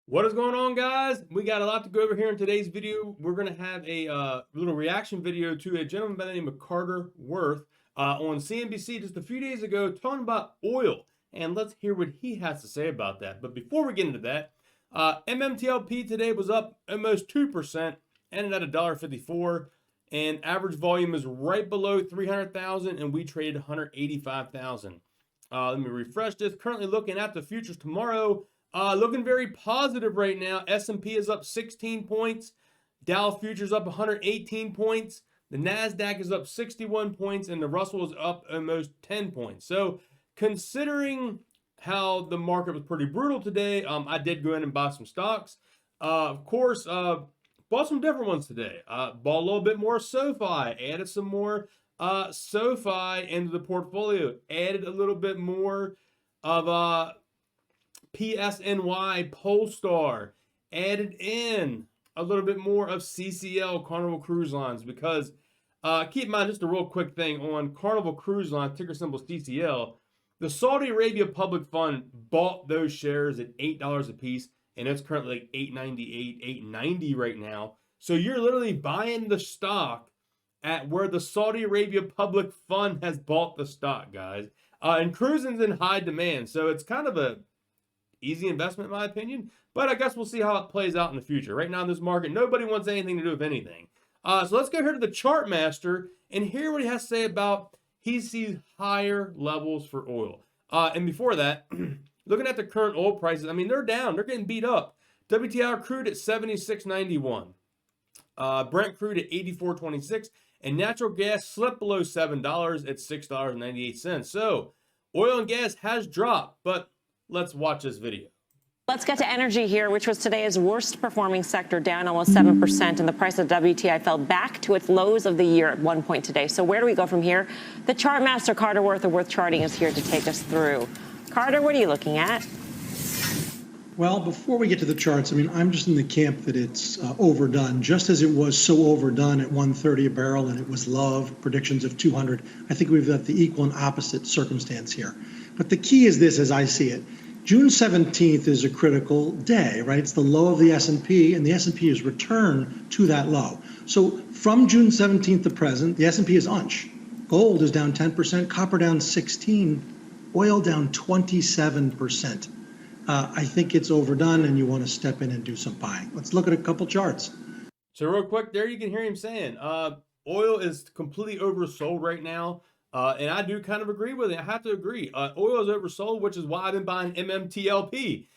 What is going on, guys? We got a lot to go over here in today's video. We're going to have a little reaction video to a gentleman by the name of Carter Worth on CNBC just a few days ago talking about oil. And let's hear what he has to say about that. But before we get into that, MMTLP today was up almost 2%, ended at $1.54. And average volume is right below 300,000, and we traded 185,000. Let me refresh this. Currently looking at the futures tomorrow. Looking very positive right now. S&P is up 16 points. Dow futures up 118 points. The NASDAQ is up 61 points, and the Russell is up almost 10 points. So considering how the market was pretty brutal today, I did go in and buy some stocks. Of course, bought some different ones today. Bought a little bit more SoFi, added some more SoFi into the portfolio, added a little bit more of PSNY, Polestar, added in a little bit more of CCL, Carnival Cruise Lines, because keep in mind, just a real quick thing on Carnival Cruise Line, ticker symbol CCL, the Saudi Arabia Public Fund bought those shares at $8 a piece, and it's currently like $8.98, $8.90 right now. So you're literally buying the stock at where the Saudi Arabia Public Fund has bought the stock, guys. And cruising's in high demand, so it's kind of a easy investment, in my opinion, but I guess we'll see how it plays out in the future. Right now in this market, nobody wants anything to do with anything. So let's go here to the chart master and hear what he has to say about he sees higher levels for oil. And before that, looking at the current oil prices, I mean, they're down. They're getting beat up. WTI crude at $76.91. Brent crude at $84.26. And natural gas slipped below $7 at $6.98. So oil and gas has dropped, but let's watch this video. Let's get to energy here, which was today's worst performing sector, down almost 7%, and the price of WTI fell back to its lows of the year at one point today. So where do we go from here? The chart master, Carter Worth of Worth Charting, is here to take us through. Carter, what are you looking at? Well, before we get to the charts, I mean, I'm just in the camp that it's overdone, just as it was so overdone at 130 a barrel and it was loved, predictions of 200. I think we've got the equal and opposite circumstance here. But the key is this, as I see it. June 17th is a critical day, right? It's the low of the S&P, and the S&P has returned to that low. So from June 17th to present, the S&P is unch. Gold is down 10%, copper down 16%, oil down 27%. I think it's overdone, and you want to step in and do some buying. Let's look at a couple charts. So real quick, there you can hear him saying, oil is completely oversold right now. And I do kind of agree with it. I have to agree. Oil is oversold, which is why I've been buying MMTLP.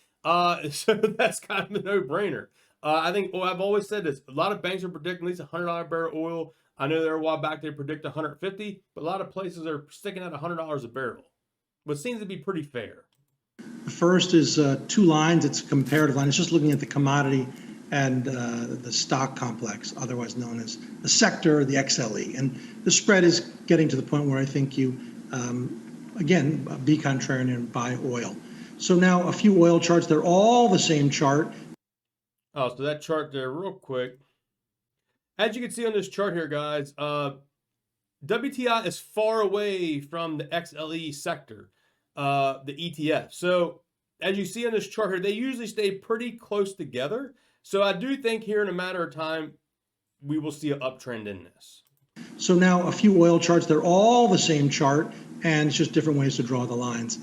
So that's kind of a no-brainer. I think I've always said this. A lot of banks are predicting at least $100 barrel oil. I know there a while back they predict 150, but a lot of places are sticking at $100 a barrel, which seems to be pretty fair. The first is two lines. It's a comparative line. It's just looking at the commodity and the stock complex, otherwise known as the sector, the XLE. And the spread is getting to the point where I think you, again, be contrarian and buy oil. So now a few oil charts. They're all the same chart. Oh, so that chart there real quick. As you can see on this chart here, guys, WTI is far away from the XLE sector, the ETF. So as you see on this chart here, they usually stay pretty close together. So I do think here in a matter of time, we will see an uptrend in this. So now a few oil charts. They're all the same chart, and it's just different ways to draw the lines.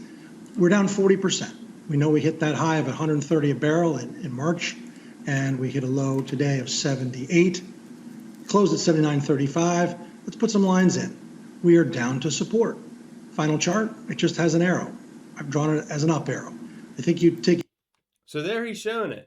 We're down 40%. We know we hit that high of 130 a barrel in March, and we hit a low today of 78. Closed at 79.35. Let's put some lines in. We are down to support. Final chart, it just has an arrow. I've drawn it as an up arrow. I think you take. So there he's showing it.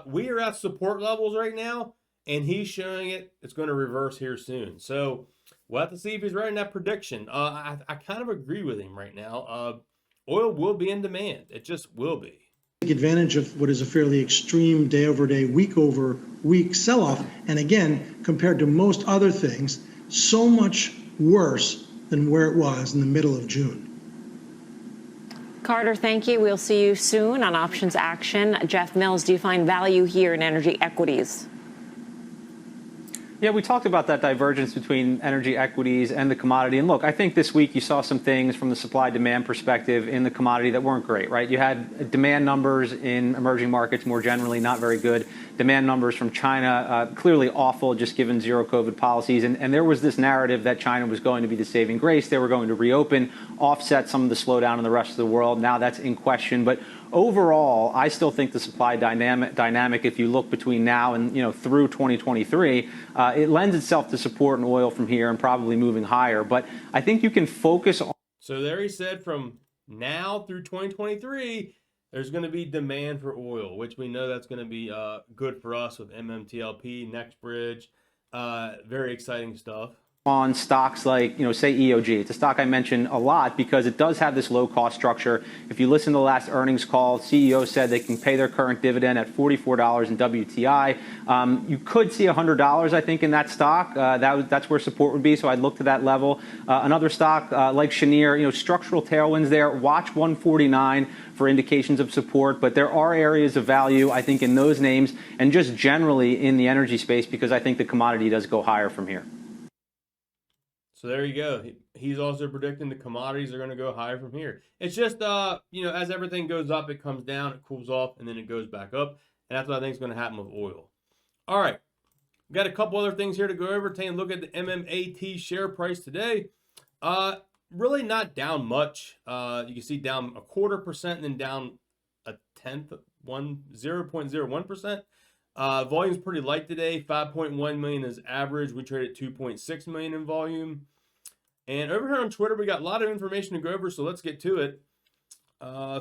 We are at support levels right now, and he's showing it. It's going to reverse here soon. So we'll have to see if he's right in that prediction. I kind of agree with him right now. Oil will be in demand. It just will be. Take advantage of what is a fairly extreme day-over-day, week-over-week sell-off. And again, compared to most other things, so much worse than where it was in the middle of June. Carter, thank you. We'll see you soon on Options Action. Jeff Mills, do you find value here in energy equities? Yeah, we talked about that divergence between energy equities and the commodity. And look, I think this week you saw some things from the supply-demand perspective in the commodity that weren't great, right? You had demand numbers in emerging markets more generally not very good. Demand numbers from China clearly awful, just given zero COVID policies. And there was this narrative that China was going to be the saving grace. They were going to reopen, offset some of the slowdown in the rest of the world. Now that's in question. But overall, I still think the supply dynamic, if you look between now and through 2023, it lends itself to support in oil from here and probably moving higher. But I think you can focus on. So there he said from now through 2023, there's going to be demand for oil, which we know that's going to be good for us with Mmtlp Nextbridge. Very exciting stuff. On stocks like, say EOG. It's a stock I mention a lot because it does have this low cost structure. If you listen to the last earnings call, CEO said they can pay their current dividend at $44 in WTI. You could see $100, I think, in that stock. That's where support would be, so I'd look to that level. Another stock like Cheniere, structural tailwinds there. Watch 149 for indications of support, but there are areas of value, I think, in those names and just generally in the energy space because I think the commodity does go higher from here. So there you go. He's also predicting the commodities are going to go higher from here. It's just, as everything goes up, it comes down, it cools off, and then it goes back up. And that's what I think is going to happen with oil. All right. We've got a couple other things here to go over. Taking a look at the Mmat share price today. Really not down much. You can see down 0.25% and then down 0.01%. Volume's pretty light today. 5.1 million is average. We traded 2.6 million in volume. And over here on Twitter, we got a lot of information to go over, so let's get to it.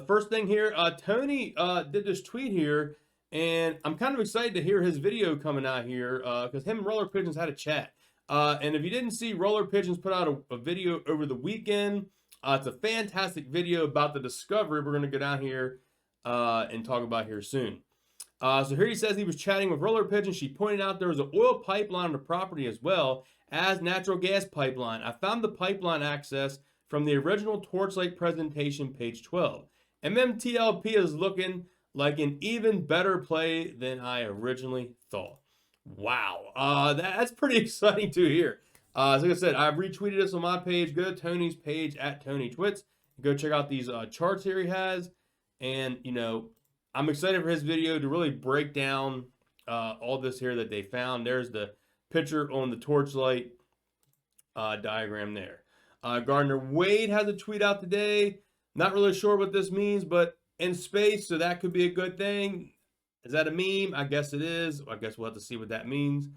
First thing here, Tony did this tweet here, and I'm kind of excited to hear his video coming out here because him and Roller Pigeons had a chat. And if you didn't see, Roller Pigeons put out a video over the weekend. It's a fantastic video about the discovery we're going to go down here and talk about here soon. So here he says he was chatting with Roller Pigeon. She pointed out there was an oil pipeline on the property as well as natural gas pipeline. I found the pipeline access from the original Torchlight presentation, page 12. MMTLP is looking like an even better play than I originally thought. Wow, that's pretty exciting to hear. Like I said, I've retweeted this on my page. Go to Tony's page at Tony Twits. Go check out these charts here he has. And, I'm excited for his video to really break down all this here that they found. There's the picture on the Torchlight diagram there. Gardner Wade has a tweet out today. Not really sure what this means, but in space, so that could be a good thing. Is that a meme? I guess it is. I guess we'll have to see what that means.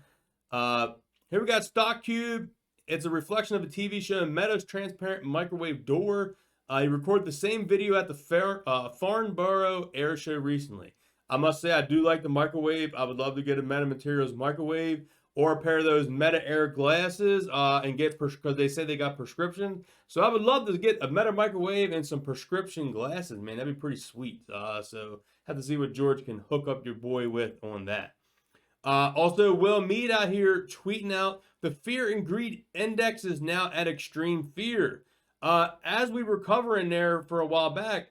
Here we got Stock Cube. It's a reflection of a TV show, Meta's transparent microwave door. He recorded the same video at the Farnborough Air Show recently. I must say I do like the microwave. I would love to get a Meta Materials microwave or a pair of those Meta Air glasses and get, because they say they got prescription. So I would love to get a Meta microwave and some prescription glasses, man. That'd be pretty sweet. So have to see what George can hook up your boy with on that. Also, Will Mead out here tweeting out the fear and greed index is now at extreme fear. As we were covering there for a while back,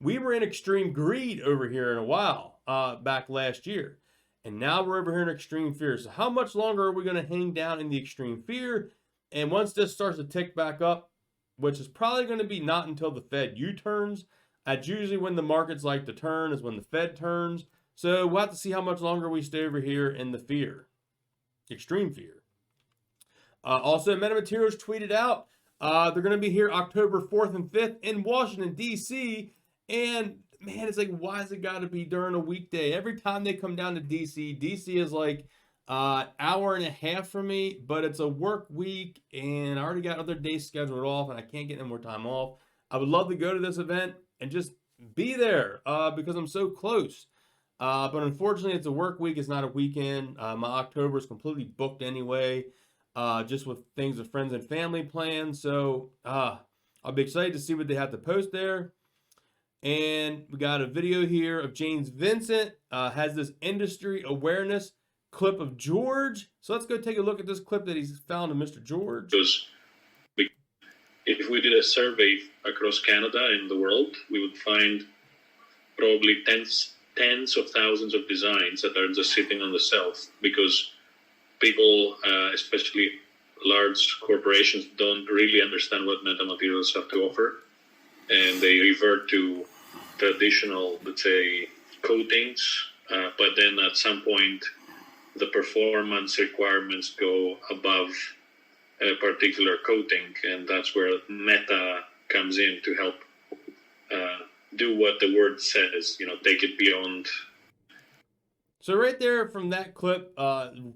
we were in extreme greed over here in a while, back last year. And now we're over here in extreme fear. So how much longer are we going to hang down in the extreme fear? And once this starts to tick back up, which is probably going to be not until the Fed U-turns. That's usually when the markets like to turn, is when the Fed turns. So we'll have to see how much longer we stay over here in the fear. Extreme fear. Also, MetaMaterials tweeted out, they're going to be here October 4th and 5th in Washington, D.C. And, man, it's like, why has it got to be during a weekday? Every time they come down to D.C., D.C. is like hour and a half for me, but it's a work week, and I already got other days scheduled off, and I can't get any more time off. I would love to go to this event and just be there because I'm so close. But unfortunately, it's a work week. It's not a weekend. My October is completely booked anyway. Just with things with friends and family plans. So I'll be excited to see what they have to post there. And we got a video here of James Vincent. Has this industry awareness clip of George. So let's go take a look at this clip that he's found of Mr. George. Because if we did a survey across Canada and the world, we would find probably tens of thousands of designs that are just sitting on the shelf because people, especially large corporations, don't really understand what metamaterials have to offer, and they revert to traditional, let's say, coatings. But then at some point, the performance requirements go above a particular coating, and that's where Meta comes in to help do what the word says, take it beyond. So right there from that clip,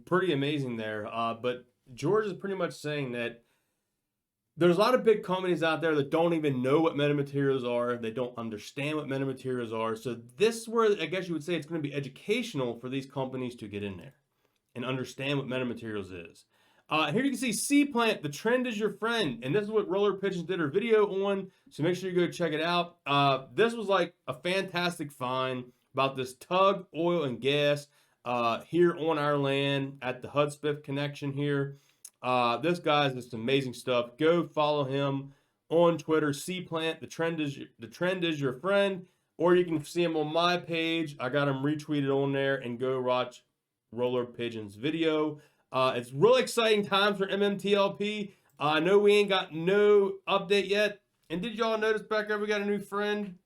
pretty amazing there. But George is pretty much saying that there's a lot of big companies out there that don't even know what metamaterials are. They don't understand what metamaterials are. So this is where I guess you would say it's going to be educational for these companies to get in there and understand what metamaterials is. Here you can see C-Plant, the trend is your friend. And this is what Roller Pigeons did her video on. So make sure you go check it out. This was like a fantastic find about this tug, oil, and gas here on our land at the Hudspeth connection here. This guy's just amazing stuff. Go follow him on Twitter, C-Plant. The trend is your friend. Or you can see him on my page. I got him retweeted on there, and go watch Roller Pigeon's video. It's really exciting times for MMTLP. I know we ain't got no update yet. And did y'all notice back there we got a new friend?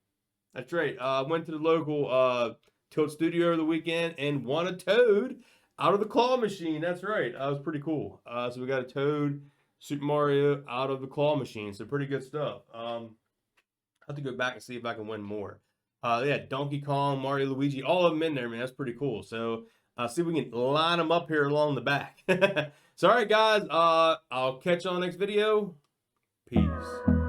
That's right. I went to the local Tilt Studio over the weekend and won a toad out of the claw machine. That's right. That was pretty cool. So we got a toad, Super Mario out of the claw machine. So pretty good stuff. I'll have to go back and see if I can win more. Yeah, Donkey Kong, Mario, Luigi, all of them in there, man. That's pretty cool. So see if we can line them up here along the back. So all right, guys. I'll catch you on the next video. Peace.